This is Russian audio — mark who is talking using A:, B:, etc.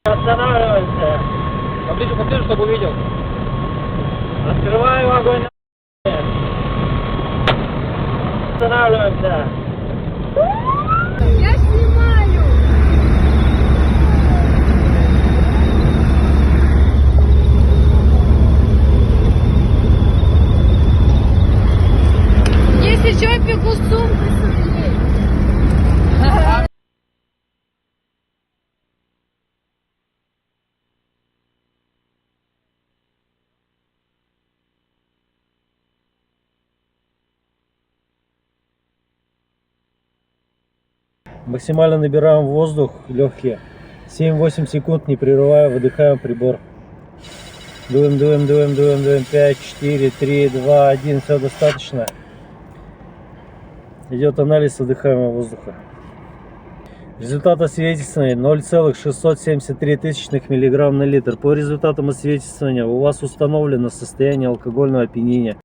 A: Останавливаемся.
B: Поближе, чтобы увидел.
A: Открываем огонь. Останавливаемся.
C: Я снимаю. Если что, я бегу с сумкой своей.
D: Максимально набираем воздух легкие. 7-8 секунд, не прерывая, выдыхаем прибор. Дуем. 5, 4, 3, 2, 1. Все достаточно. Идет анализ выдыхаемого воздуха. Результат освидетельствования 0,673 мг на литр. По результатам освидетельствования у вас установлено состояние алкогольного опьянения.